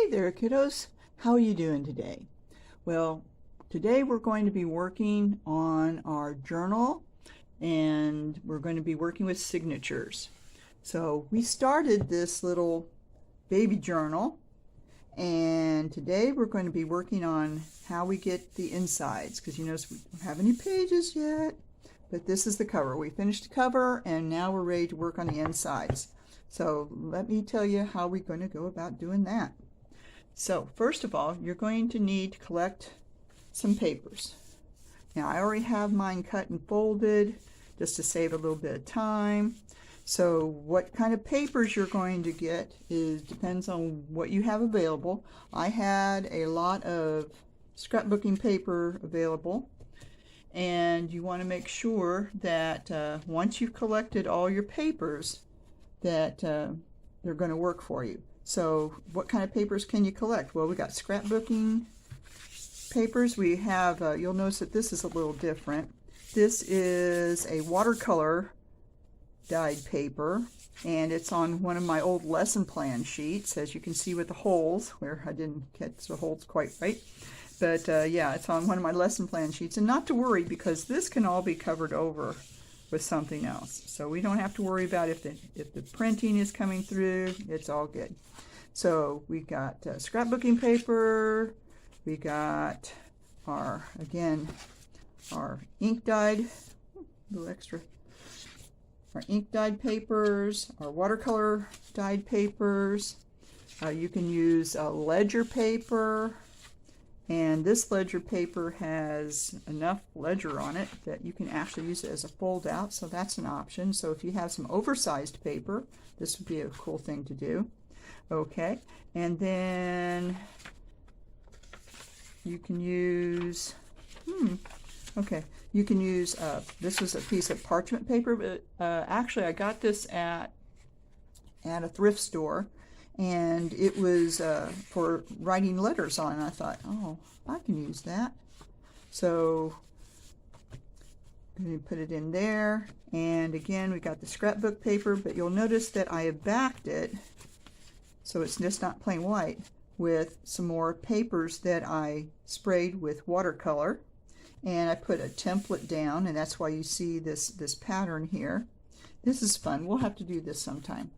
Hey there, kiddos. How are you doing today? Well, today we're going to be working on our journal and we're going to be working with signatures. So we started this little baby journal and today we're going to be working on how we get the insides because you notice we don't have any pages yet, but this is the cover. We finished the cover and now we're ready to work on the insides. So let me tell you how we're going to go about doing that. So first of all, you're going to need to collect some papers. Now I already have mine cut and folded just to save a little bit of time. So what kind of papers you're going to get depends on what you have available. I had a lot of scrapbooking paper available, and you want to make sure that once you've collected all your papers that they're going to work for you. So what kind of papers can you collect? Well, we got scrapbooking papers. We have, you'll notice that this is a little different. This is a watercolor dyed paper, and it's on one of my old lesson plan sheets, as you can see with the holes, where I didn't catch the holes quite right. But yeah, it's on one of my lesson plan sheets. And not to worry, because this can all be covered over with something else. So we don't have to worry about if the printing is coming through. It's all good. So we got scrapbooking paper. We got our ink dyed, a little extra. Our ink dyed papers, our watercolor dyed papers. You can use ledger paper. And this ledger paper has enough ledger on it that you can actually use it as a fold out, so that's an option. So if you have some oversized paper, this would be a cool thing to do. Okay, and then you can use, you can use, this was a piece of parchment paper, but actually I got this at a thrift store. And it was for writing letters on, and I thought, oh, I can use that. So I'm going to put it in there. And again, we got the scrapbook paper, but you'll notice that I have backed it, so it's just not plain white, with some more papers that I sprayed with watercolor. And I put a template down, and that's why you see this pattern here. This is fun. We'll have to do this sometime.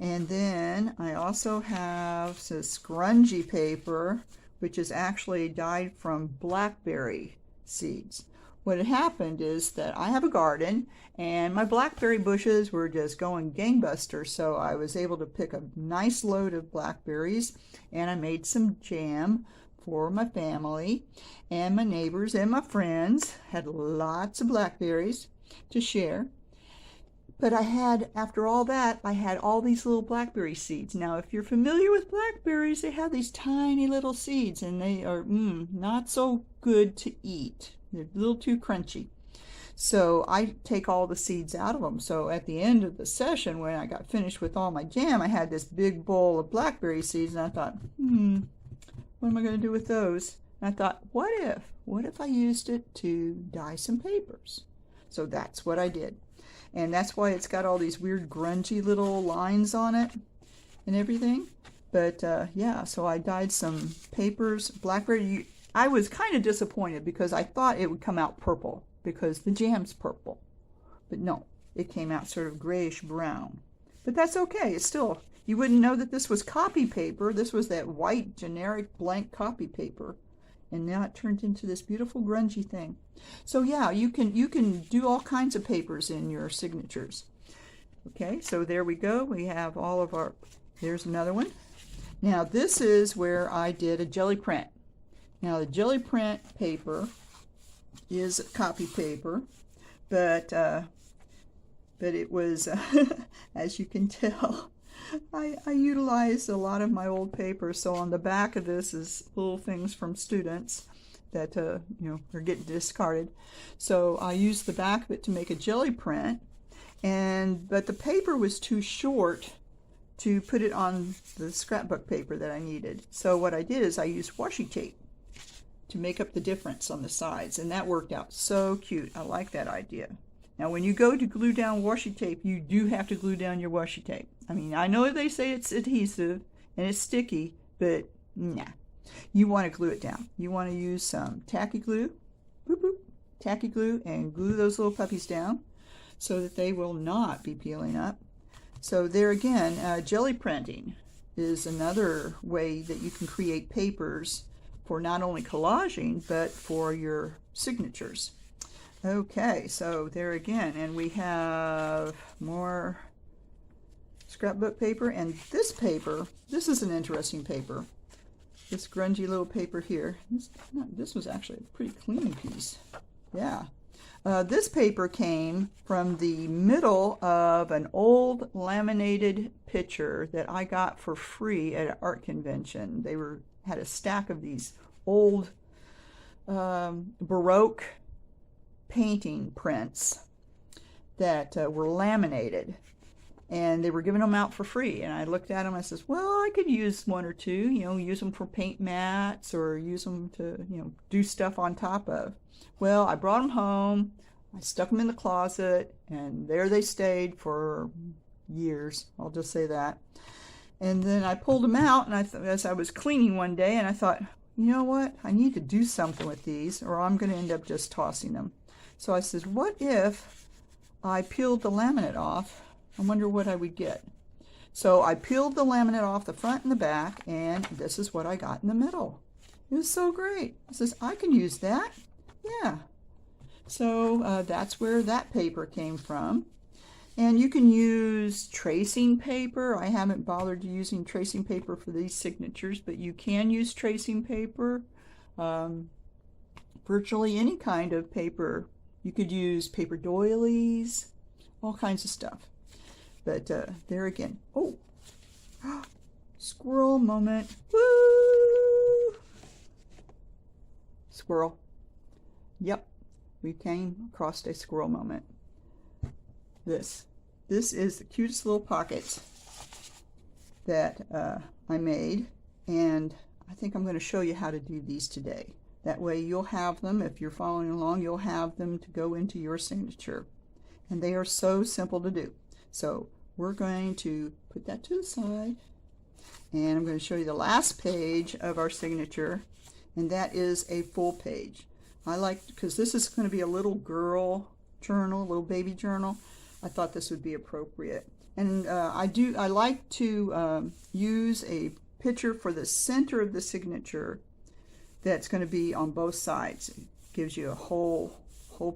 And then I also have some scrunchie paper, which is actually dyed from blackberry seeds. What had happened is that I have a garden, and my blackberry bushes were just going gangbusters, so I was able to pick a nice load of blackberries, and I made some jam for my family, and my neighbors and my friends had lots of blackberries to share. But after all that, I had all these little blackberry seeds. Now, if you're familiar with blackberries, they have these tiny little seeds, and they are not so good to eat. They're a little too crunchy. So I take all the seeds out of them. So at the end of the session, when I got finished with all my jam, I had this big bowl of blackberry seeds, and I thought, what am I going to do with those? And I thought, what if I used it to dye some papers? So that's what I did. And that's why it's got all these weird grungy little lines on it and everything. But yeah, so I dyed some papers, blackberry. I was kind of disappointed because I thought it would come out purple because the jam's purple. But no, it came out sort of grayish brown. But that's okay. It's still, you wouldn't know that this was copy paper. This was that white generic blank copy paper. And now it turned into this beautiful grungy thing. So yeah, you can do all kinds of papers in your signatures. Okay, so there we go. We have all of our, there's another one. Now this is where I did a jelly print. Now the jelly print paper is copy paper, but it was, as you can tell, I utilized a lot of my old paper. So on the back of this is little things from students that are getting discarded. So I used the back of it to make a jelly print, but the paper was too short to put it on the scrapbook paper that I needed. So what I did is I used washi tape to make up the difference on the sides, and that worked out so cute. I like that idea. Now when you go to glue down washi tape, you do have to glue down your washi tape. I mean, I know they say it's adhesive and it's sticky, but nah. You want to glue it down. You want to use some tacky glue, boop, boop, tacky glue, and glue those little puppies down so that they will not be peeling up. So there again, jelly printing is another way that you can create papers for not only collaging, but for your signatures. Okay, so there again, and we have more scrapbook paper, and this paper, this is an interesting paper. This grungy little paper here. This was actually a pretty clean piece. Yeah. This paper came from the middle of an old laminated picture that I got for free at an art convention. They had a stack of these old Baroque painting prints that were laminated, and they were giving them out for free. And I looked at them and I says, well, I could use one or two, use them for paint mats or use them to, do stuff on top of. Well, I brought them home, I stuck them in the closet, and there they stayed for years, I'll just say that. And then I pulled them out, and as I was cleaning one day, and I thought, you know what, I need to do something with these, or I'm going to end up just tossing them. So I said, what if I peeled the laminate off? I wonder what I would get. So I peeled the laminate off the front and the back, and this is what I got in the middle. It was so great. I says, I can use that. Yeah. So that's where that paper came from. And you can use tracing paper. I haven't bothered using tracing paper for these signatures, but you can use tracing paper. Virtually any kind of paper. You could use paper doilies, all kinds of stuff. But there again. Oh, squirrel moment. Woo! Squirrel. Yep, we came across a squirrel moment. This is the cutest little pockets that I made, and I think I'm going to show you how to do these today. That way you'll have them, if you're following along, you'll have them to go into your signature. And they are so simple to do. So we're going to put that to the side, and I'm going to show you the last page of our signature, and that is a full page. I like, because this is going to be a little girl journal, a little baby journal, I thought this would be appropriate. And I like to use a picture for the center of the signature that's going to be on both sides. It gives you a whole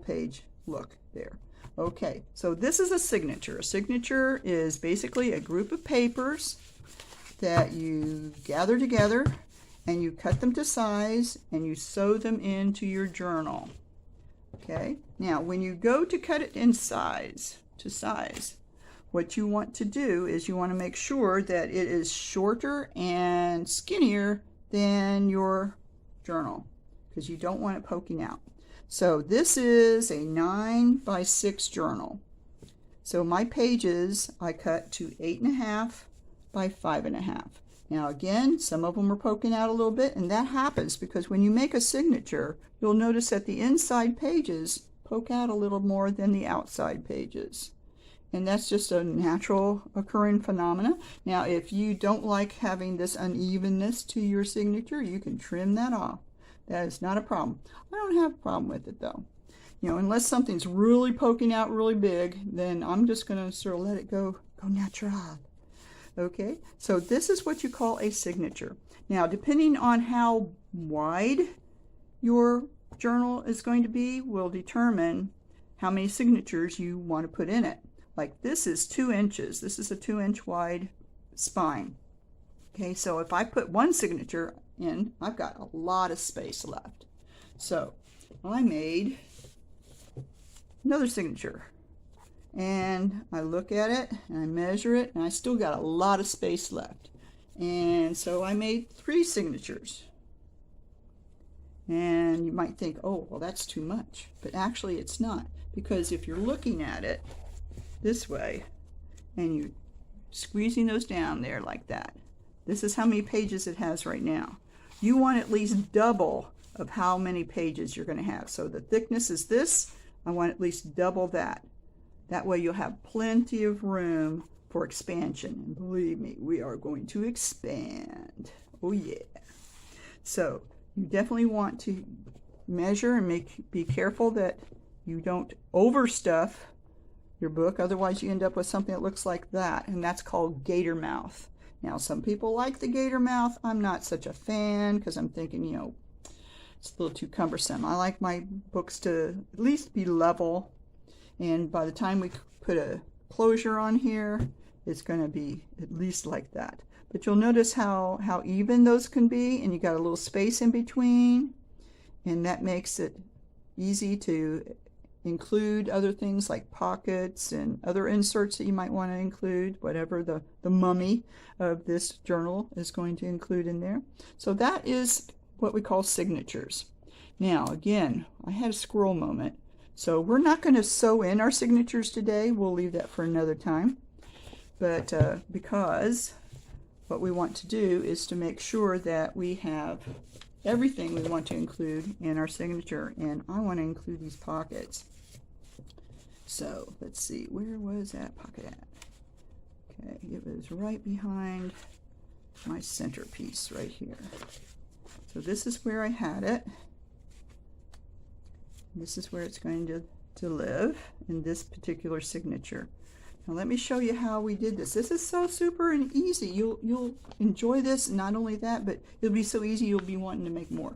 page look there. Okay, so this is a signature. A signature is basically a group of papers that you gather together and you cut them to size and you sew them into your journal. Okay, now when you go to cut it in size, what you want to do is you want to make sure that it is shorter and skinnier than your journal, because you don't want it poking out. So this is a 9x6 journal. So my pages I cut to 8.5 by 5.5. Now again, some of them are poking out a little bit, and that happens because when you make a signature, you'll notice that the inside pages poke out a little more than the outside pages. And that's just a natural occurring phenomena. Now, if you don't like having this unevenness to your signature, you can trim that off. That is not a problem. I don't have a problem with it though. Unless something's really poking out really big, then I'm just going to sort of let it go natural. Okay, so this is what you call a signature. Now, depending on how wide your journal is going to be will determine how many signatures you want to put in it. Like this is 2 inches. This is a 2-inch wide spine. Okay, so if I put one signature in, I've got a lot of space left. So I made another signature. And I look at it and I measure it, and I still got a lot of space left. And so I made 3 signatures. And you might think, oh, well, that's too much. But actually it's not, because if you're looking at it this way and you're squeezing those down there like that, this is how many pages it has right now. You want at least double of how many pages you're going to have. So the thickness is this. I want at least double that. That way you'll have plenty of room for expansion. And believe me, we are going to expand. Oh yeah. So you definitely want to measure and be careful that you don't overstuff your book, otherwise you end up with something that looks like that, and that's called gator mouth. Now some people like the gator mouth. I'm not such a fan because I'm thinking, you know, it's a little too cumbersome. I like my books to at least be level, and by the time we put a closure on here, it's going to be at least like that. But you'll notice how even those can be, and you got a little space in between, and that makes it easy to include other things like pockets and other inserts that you might want to include, whatever the mummy of this journal is going to include in there. So that is what we call signatures. Now again, I had a squirrel moment, so we're not going to sew in our signatures today. We'll leave that for another time. But because what we want to do is to make sure that we have everything we want to include in our signature, and I want to include these pockets. So let's see, where was that pocket at? Okay, it was right behind my centerpiece right here. So this is where I had it. This is where it's going to live in this particular signature. Now let me show you how we did this. This is so super and easy. You'll enjoy this. Not only that, but it'll be so easy you'll be wanting to make more.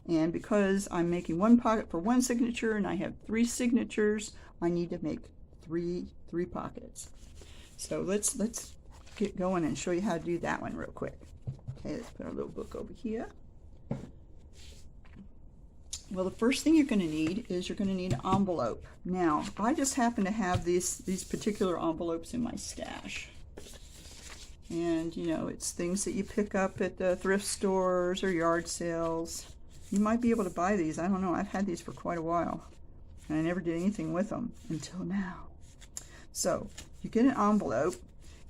And because I'm making one pocket for one signature and I have 3 signatures, I need to make three pockets. So let's get going and show you how to do that one real quick. Okay, let's put our little book over here. Well, the first thing you're going to need is you're going to need an envelope. Now, I just happen to have these particular envelopes in my stash. And, you know, it's things that you pick up at the thrift stores or yard sales. You might be able to buy these. I don't know. I've had these for quite a while. And I never did anything with them until now. So, you get an envelope,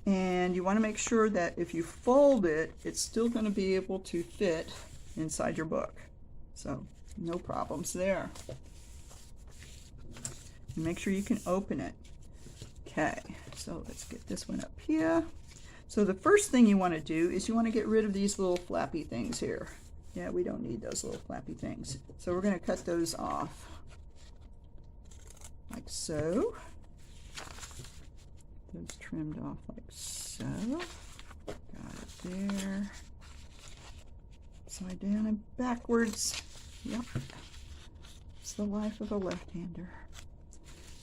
and you want to make sure that if you fold it, it's still going to be able to fit inside your book. So, no problems there. And make sure you can open it. Okay, so let's get this one up here. So the first thing you want to do is you want to get rid of these little flappy things here. Yeah, we don't need those little flappy things. So we're going to cut those off. Like so. Those trimmed off like so. Got it there. Upside down and backwards. Yep, it's the life of a left-hander.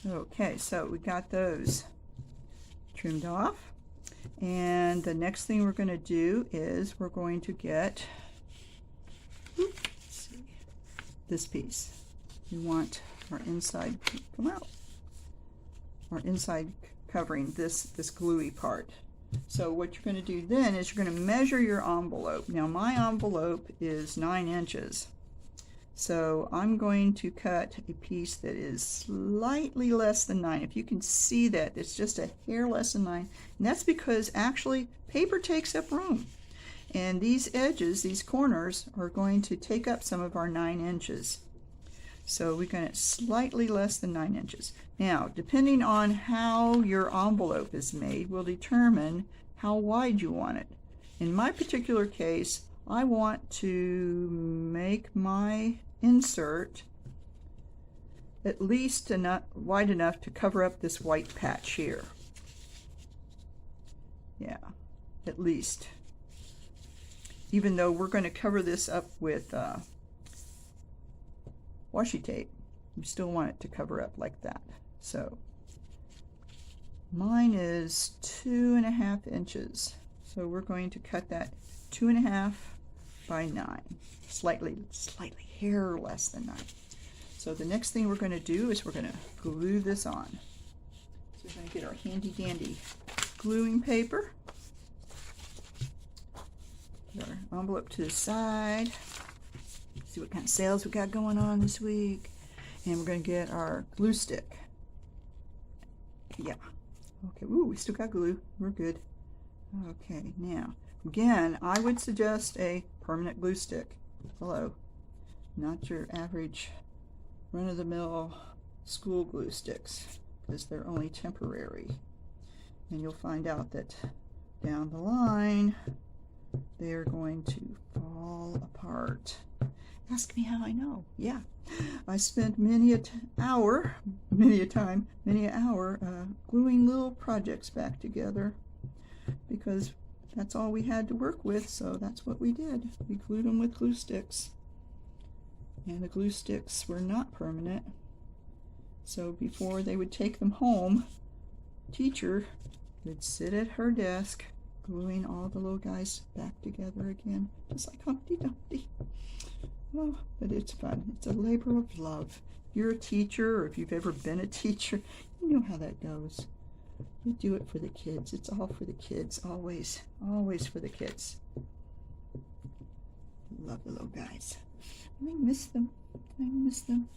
Okay, so we got those trimmed off, and the next thing we're going to do is we're going to get this piece. We want our inside, come out, our inside covering this gluey part. So what you're going to do then is you're going to measure your envelope. Now my envelope is 9 inches. So I'm going to cut a piece that is slightly less than 9. If you can see that, it's just a hair less than 9. And that's because actually paper takes up room. And these edges, these corners, are going to take up some of our 9 inches. So we're going to slightly less than 9 inches. Now, depending on how your envelope is made will determine how wide you want it. In my particular case, I want to make my insert at least wide enough to cover up this white patch here. Yeah, at least. Even though we're going to cover this up with washi tape, you still want it to cover up like that. So mine is 2.5 inches. So we're going to cut that 2.5 by 9, slightly hair less than 9. So the next thing we're going to do is we're going to glue this on. So we're going to get our handy dandy gluing paper. Put our envelope to the side. See what kind of sales we got going on this week. And we're going to get our glue stick. Yeah. Okay. Ooh, we still got glue. We're good. Okay. Now, again, I would suggest a permanent glue stick. Hello. Not your average run-of-the-mill school glue sticks, because they're only temporary. And you'll find out that down the line, they're going to fall apart. Ask me how I know. Yeah, I spent many an hour gluing little projects back together because that's all we had to work with, so that's what we did. We glued them with glue sticks. And the glue sticks were not permanent, so before they would take them home, teacher would sit at her desk gluing all the little guys back together again, just like Humpty Dumpty. Oh, but it's fun. It's a labor of love. If you're a teacher, or if you've ever been a teacher, you know how that goes. You do it for the kids. It's all for the kids, always, always for the kids. Love the little guys. I miss them. I miss them.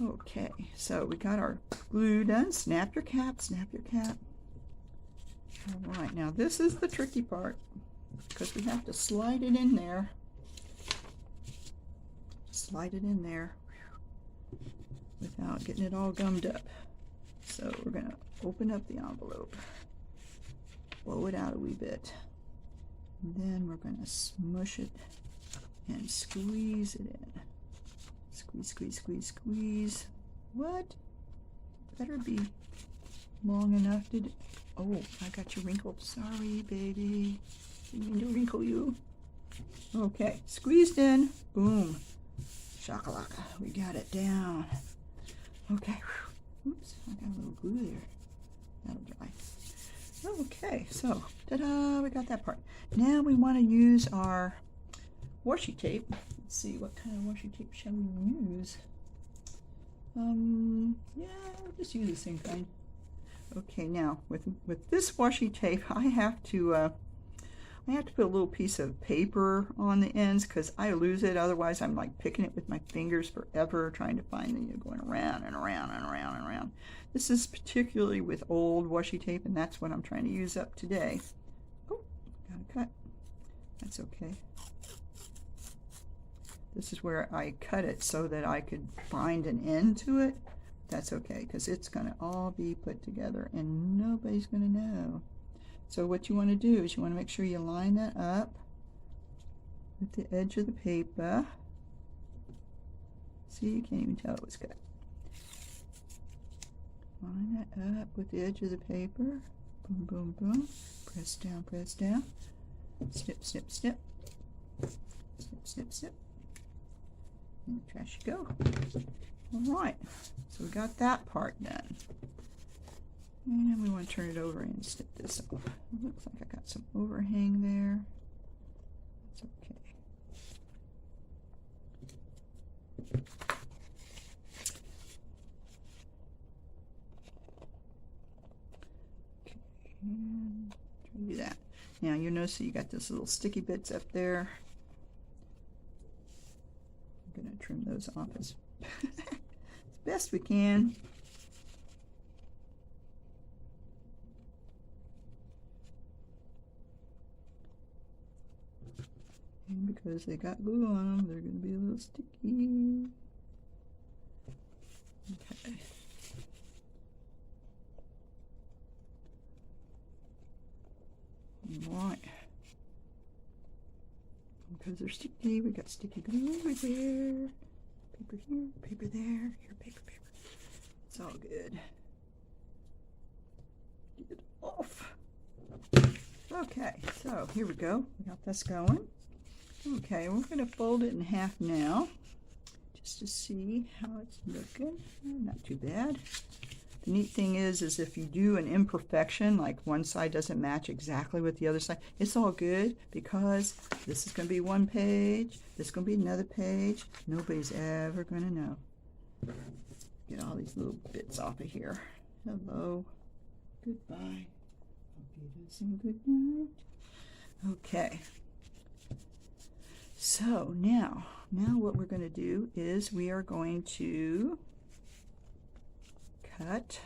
Okay, so we got our glue done. Snap your cap, snap your cap. All right, now this is the tricky part because we have to slide it in there. Slide it in there without getting it all gummed up. So we're going to open up the envelope, blow it out a wee bit, and then we're going to smush it and squeeze it in. Squeeze, squeeze, squeeze, squeeze. What? Better be long enough to... Oh, I got you wrinkled. Sorry, baby. Didn't mean to wrinkle you. Okay, squeezed in. Boom. Shakalaka. We got it down. Okay. Oops, I got a little glue there. That'll dry. Okay, so, ta-da, we got that part. Now we want to use our washi tape. Let's see, what kind of washi tape shall we use? Yeah, we'll just use the same kind. Okay, now with this washi tape, I have to put a little piece of paper on the ends because I lose it. Otherwise, I'm like picking it with my fingers forever, trying to find it. You're going around and around and around and around. This is particularly with old washi tape, and that's what I'm trying to use up today. Oh, got a cut. That's okay. This is where I cut it so that I could find an end to it. That's okay, because it's going to all be put together, and nobody's going to know. So what you want to do is you want to make sure you line that up with the edge of the paper. See, you can't even tell it was cut. Line that up with the edge of the paper. Boom, boom, boom. Press down, press down. Snip, snip, snip. Snip, snip, snip. In the trash you go. All right, so we got that part done. And we want to turn it over and snip this off. It looks like I got some overhang there. That's okay. Okay, and try to do that. Now you notice that you got those little sticky bits up there. I'm going to trim those off as best we can. And because they got glue on them, they're going to be a little sticky. Okay. All right. Because they're sticky, we got sticky glue everywhere. Paper here, paper there, here, paper, paper. It's all good. Get it off. Okay, so here we go. We got this going. Okay, we're going to fold it in half now, just to see how it's looking. Not too bad. The neat thing is if you do an imperfection, like one side doesn't match exactly with the other side, it's all good because this is going to be one page, this is going to be another page. Nobody's ever going to know. Get all these little bits off of here. Hello. Goodbye. Hope you do some good night. Okay. So now what we're going to do is we are going to cut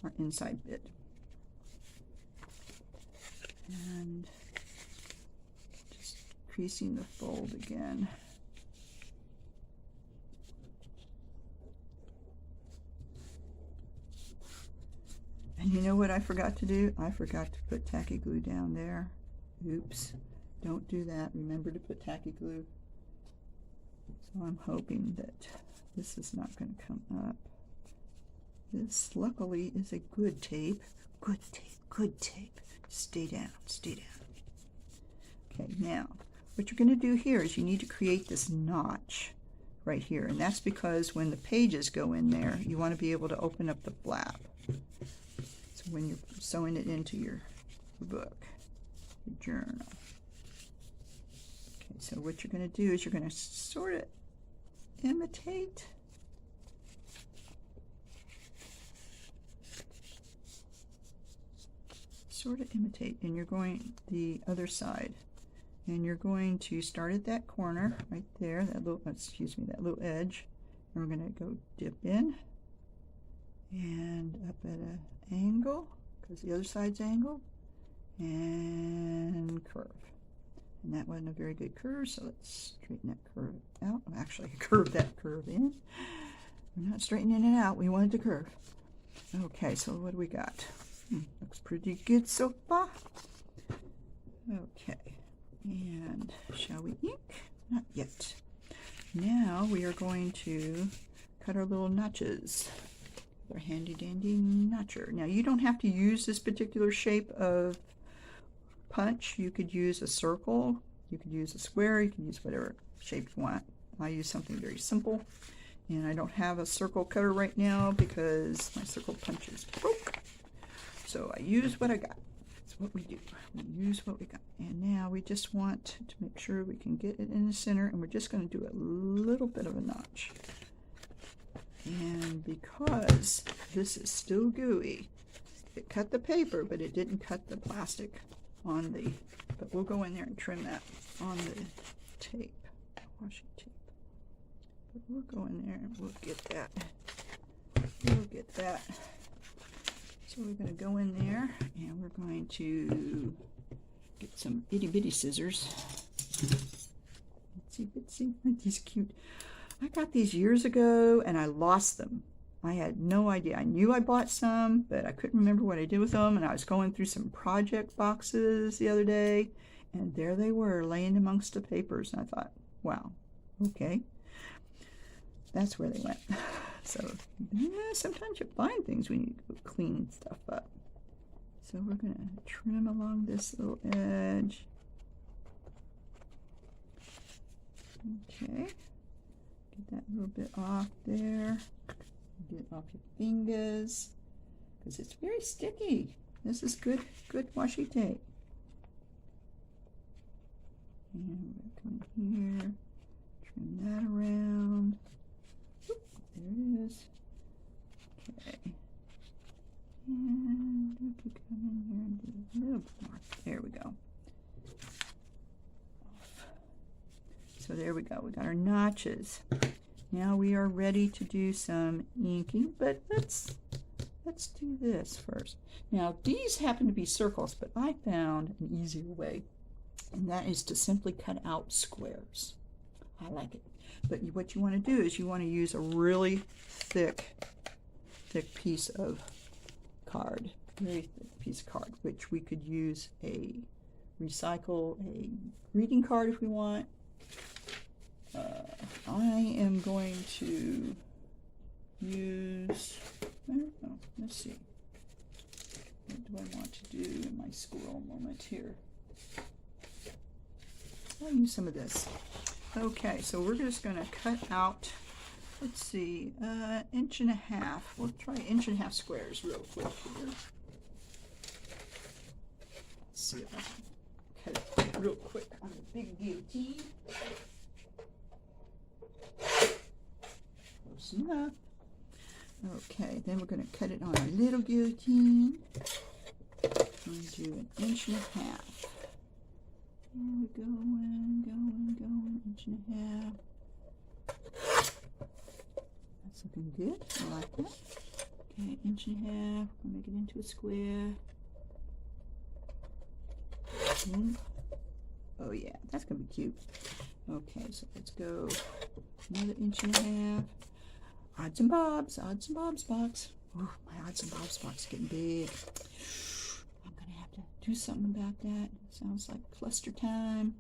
our inside bit and just creasing the fold again. And You know what I forgot to do? I forgot to put tacky glue down there. Oops. Don't do that. Remember to put tacky glue. So I'm hoping that this is not going to come up. This, luckily, is a good tape. Good tape. Good tape. Stay down. Stay down. Okay, now, what you're going to do here is you need to create this notch right here. And that's because when the pages go in there, you want to be able to open up the flap. So when you're sewing it into your book, your journal. Okay, so what you're going to do is you're going to sort of imitate. Sort of imitate, and you're going the other side. And you're going to start at that corner right there, that little, excuse me, that little edge. And we're going to go dip in and up at an angle, because the other side's angled, and curve. And that wasn't a very good curve, so let's straighten that curve out. Actually, curve that curve in. We're not straightening it out, we wanted to curve. Okay, so what do we got? Looks pretty good so far. Okay. And shall we ink? Not yet. Now we are going to cut our little notches. Our handy dandy notcher. Now you don't have to use this particular shape of punch. You could use a circle, you could use a square, you can use whatever shape you want. I use something very simple, and I don't have a circle cutter right now because my circle punches broke. So I use what I got. That's what we do. We use what we got. And now we just want to make sure we can get it in the center, and we're just going to do a little bit of a notch. And because this is still gooey, it cut the paper, but it didn't cut the plastic on the, but we'll go in there and trim that on the tape, washi tape. But we'll go in there and we'll get that. We'll get that. So we're going to go in there and we're going to get some itty bitty scissors. Itsy bitsy, aren't these cute? I got these years ago and I lost them. I had no idea. I knew I bought some, but I couldn't remember what I did with them. And I was going through some project boxes the other day, and there they were laying amongst the papers. And I thought, wow, okay. That's where they went. So sometimes you find things when you go clean stuff up. So we're going to trim along this little edge. Okay. Get that little bit off there. Get it off your fingers because it's very sticky. This is good washi tape. And we're going to come here, trim that around. Oop, there it is. Okay. And we can come in here and do a little bit more. There we go. So there we go. We got our notches. Now we are ready to do some inking, but let's do this first. Now these happen to be circles, but I found an easier way, and that is to simply cut out squares. I like it. But what you want to do is you want to use a really thick piece of card, very thick piece of card, which we could use a greeting card if we want. I am going to use, I don't know, let's see. What do I want to do in my squirrel moment here? I'll use some of this. Okay, so we're just going to cut out, let's see, 1.5 inches. We'll try 1.5 inch squares real quick here. Let's see if I can cut it real quick on the big guillotine. Close enough. Okay, then we're going to cut it on a little guillotine. And do 1.5 inches. There we go, going, 1.5 inches. That's looking good. I like that. Okay, 1.5 inches. We'll make it into a square. Oh yeah, that's gonna be cute. Okay, so let's go another 1.5 inches. Odds and bobs box. Ooh, my odds and bobs box getting big. I'm gonna have to do something about that. Sounds like cluster time.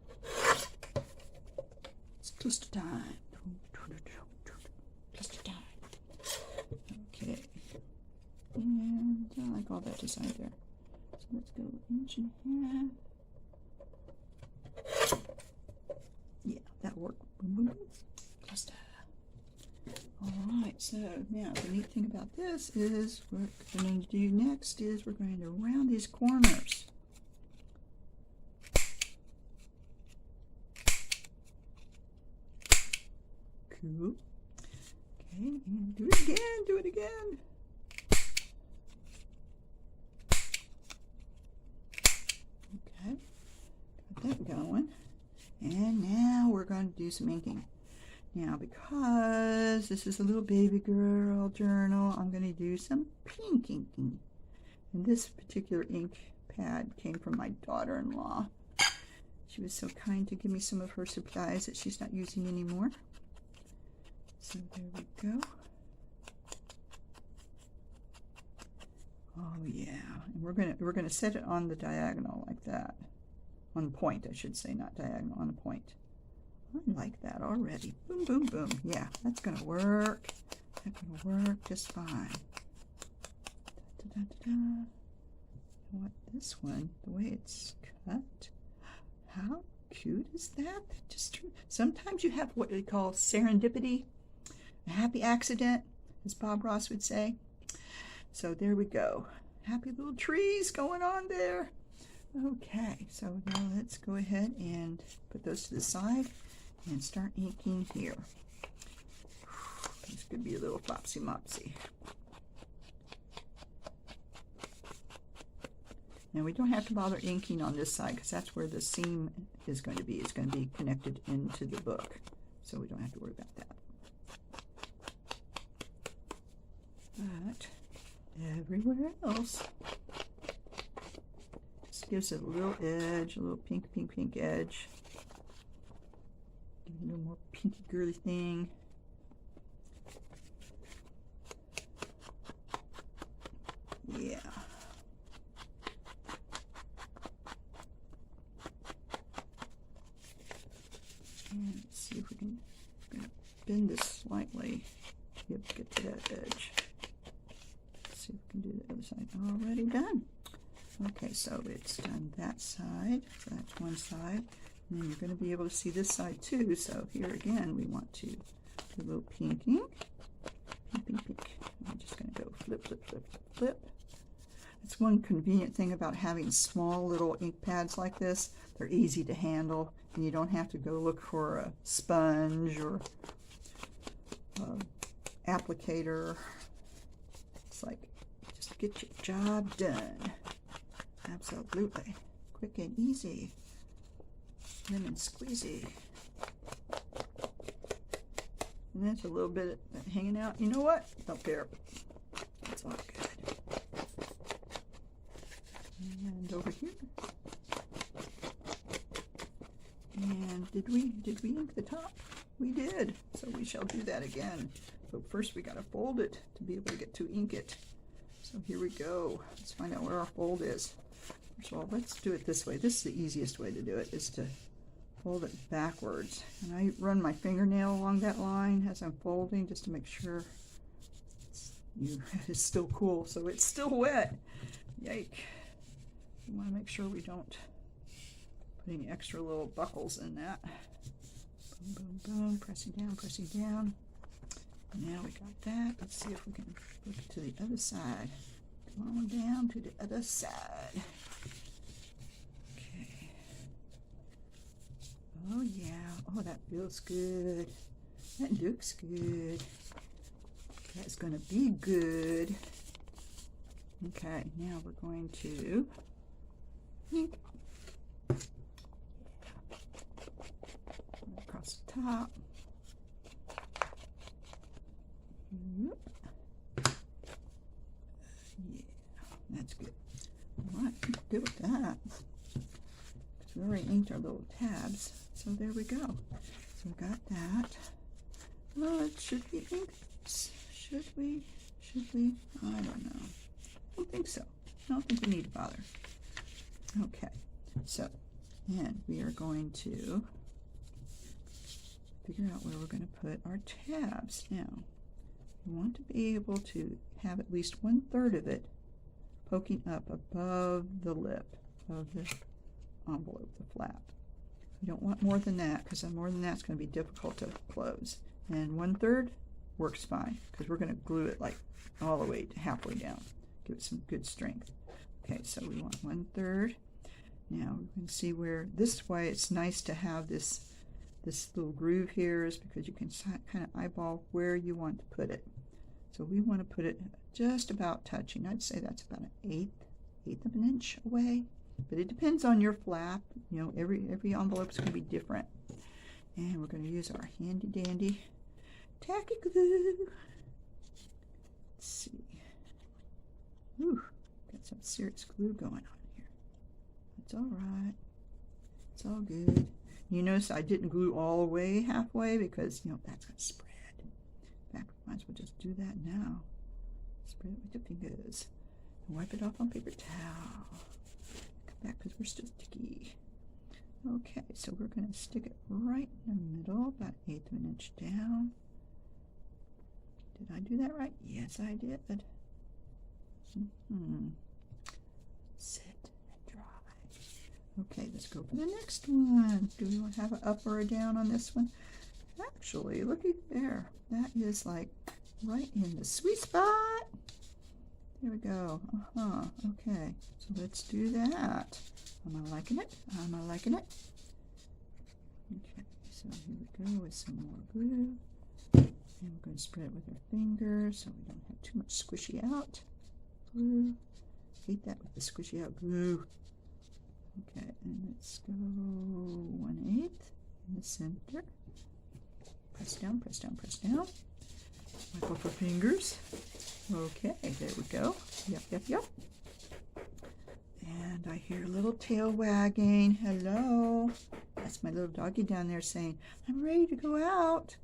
It's cluster time. Cluster time. Okay. And I like all that design there. So let's go 1.5 inches. Yeah, that worked. Boom, boom, boom. Cluster. Alright, so now the neat thing about this is what we're going to do next is we're going to round these corners. Cool. Okay, and do it again, do it again. Okay, got that going. And now we're going to do some inking. Now, because this is a little baby girl journal, I'm going to do some pink inking. And this particular ink pad came from my daughter-in-law. She was so kind to give me some of her supplies that she's not using anymore. So there we go. Oh yeah, and we're gonna set it on the diagonal like that, on the point, I should say, not diagonal, on the point. I like that already. Boom, boom, boom. Yeah, that's gonna work. That's gonna work just fine. Da, da, da, da. You know what? This one, the way it's cut, how cute is that? Just sometimes you have what they call serendipity, a happy accident, as Bob Ross would say. So there we go. Happy little trees going on there. Okay, so now let's go ahead and put those to the side and start inking here. This could be a little flopsy mopsy. Now we don't have to bother inking on this side because that's where the seam is going to be. It's going to be connected into the book. So we don't have to worry about that. But everywhere else, just gives it a little edge, a little pink, pink, pink edge. Give it a little more pinky girly thing. Yeah. And let's see if we can bend this slightly to be able to get to that edge. Let's see if we can do the other side. Already done. Okay, so it's done that side. So that's one side. And then you're going to be able to see this side too. So here again, we want to do a little pinking. Pink, pink, pink. I'm just going to go flip, flip, flip, flip, flip. That's one convenient thing about having small little ink pads like this. They're easy to handle, and you don't have to go look for a sponge or applicator. It's like, just get your job done. Absolutely. Quick and easy. Lemon squeezy. And that's a little bit hanging out. You know what? Don't care. That's all good. And over here. And did we ink the top? We did. So we shall do that again. But first we gotta fold it to be able to get to ink it. So here we go. Let's find out where our fold is. First of all, let's do it this way. This is the easiest way to do it, is to fold it backwards. And I run my fingernail along that line as I'm folding just to make sure it's still cool. So it's still wet. Yike. We want to make sure we don't put any extra little buckles in that. Boom, boom, boom. Pressing down, pressing down. Now we got that. Let's see if we can flip it to the other side. Come on down to the other side. Okay. Oh yeah. Oh, that feels good. That looks good. That's going to be good. Okay, now we're going to ink across the top. Yep. Yeah, that's good. All right, good with that. We already inked our little tabs, so there we go. So we got that. Oh, it should be inked. Should Should we? I don't know. I don't think so. I don't think we need to bother. Okay, so, and we are going to figure out where we're going to put our tabs. Now, we want to be able to have at least 1/3 of it poking up above the lip of the envelope, the flap. You don't want more than that, because more than that's going to be difficult to close. And 1/3 works fine, because we're going to glue it like all the way to halfway down. Give it some good strength. Okay, so we want 1/3. Now we can see where, this is why it's nice to have this little groove here, is because you can kind of eyeball where you want to put it. So we want to put it just about touching. I'd say that's about an eighth of an inch away, but it depends on your flap. You know, every envelope is going to be different. And we're going to use our handy dandy tacky glue. Let's see. Ooh, got some serious glue going on here. It's all right. It's all good. You notice I didn't glue all the way halfway, because, you know, that's going to spread. In fact, we might as well just do that now. Spread it with your fingers. And wipe it off on paper towel. Come back, because we're still sticky. Okay, so we're going to stick it right in the middle, about 1/8 of an inch down. Did I do that right? Yes, I did. Sit and dry. Okay, let's go for the next one. Do we want to have an up or a down on this one? Actually, looky there. That is like right in the sweet spot. There we go. Okay, so let's do that. Am I liking it? Am I liking it? Okay, so here we go with some more glue. And we're going to spread it with our fingers so we don't have too much squishy out glue. Hate that with the squishy out glue. Okay, and let's go 1/8 in the center. Press down, press down, press down. Wipe off our fingers. Okay, there we go. Yep, yep, yep. And I hear a little tail wagging. Hello. That's my little doggy down there saying, I'm ready to go out.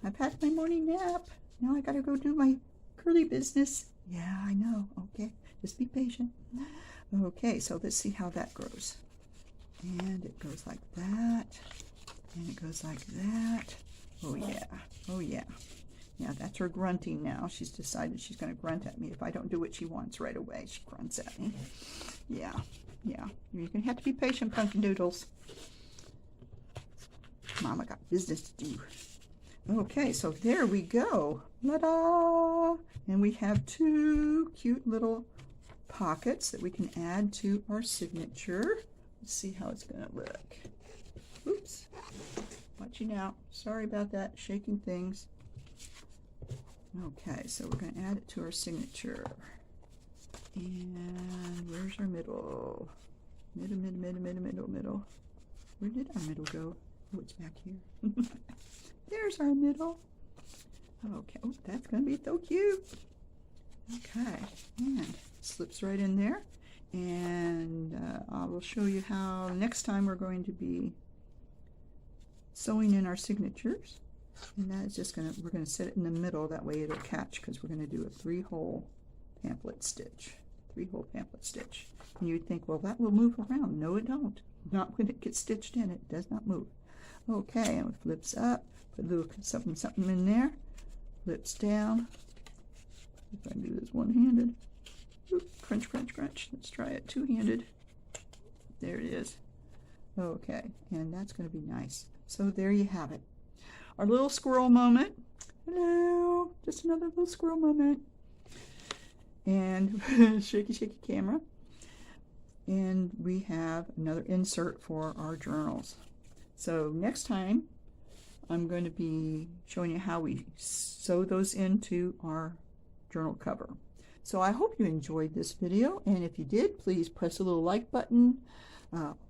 I've had my morning nap. Now I gotta go do my curly business. Yeah, I know. Okay, just be patient. Okay, so let's see how that grows. And it goes like that. And it goes like that. Oh yeah, oh yeah. Yeah, that's her grunting now. She's decided she's going to grunt at me if I don't do what she wants right away. She grunts at me. Yeah, yeah. You're going to have to be patient, Pumpkin Doodles. Mama got business to do. Okay, so there we go. Ta-da! And we have 2 cute little pockets that we can add to our signature. Let's see how it's going to look. Oops. Watching out. Sorry about that. Shaking things. Okay, so we're going to add it to our signature. And where's our middle? Middle. Where did our middle go? Oh, it's back here. There's our middle. Okay, oh, that's going to be so cute. Okay, and slips right in there. And I will show you how next time we're going to be sewing in our signatures. And that is just going to, we're going to set it in the middle, that way it'll catch, because we're going to do a 3-hole pamphlet stitch. 3-hole pamphlet stitch. And you'd think, well, that will move around. No, it don't. Not when it gets stitched in, it does not move. Okay, and it flips up, put a little something in there, flips down. If I can do this one-handed. Crunch, crunch, crunch. Let's try it two-handed. There it is. Okay, and that's going to be nice. So there you have it. Our little squirrel moment. Hello, just another little squirrel moment. And shaky, shaky camera. And we have another insert for our journals. So next time, I'm going to be showing you how we sew those into our journal cover. So I hope you enjoyed this video, and if you did, please press the little like button.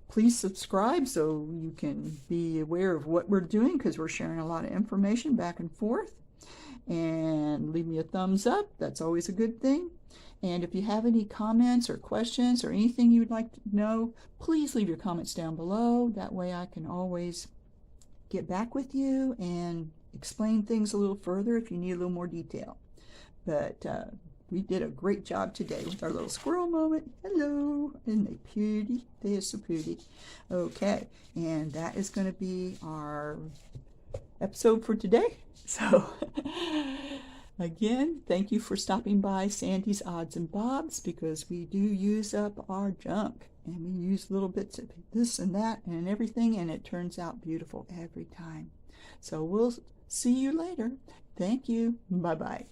Please subscribe so you can be aware of what we're doing, because we're sharing a lot of information back and forth. And leave me a thumbs up. That's always a good thing. And if you have any comments or questions or anything you'd like to know, please leave your comments down below. That way I can always get back with you and explain things a little further if you need a little more detail. But we did a great job today with our little squirrel moment. Hello, isn't they pretty? They are so pretty. Okay, and that is going to be our episode for today. So again, thank you for stopping by Sandy's Odds and Bobs, because we do use up our junk, and we use little bits of this and that and everything, and it turns out beautiful every time. So we'll see you later. Thank you. Bye-bye.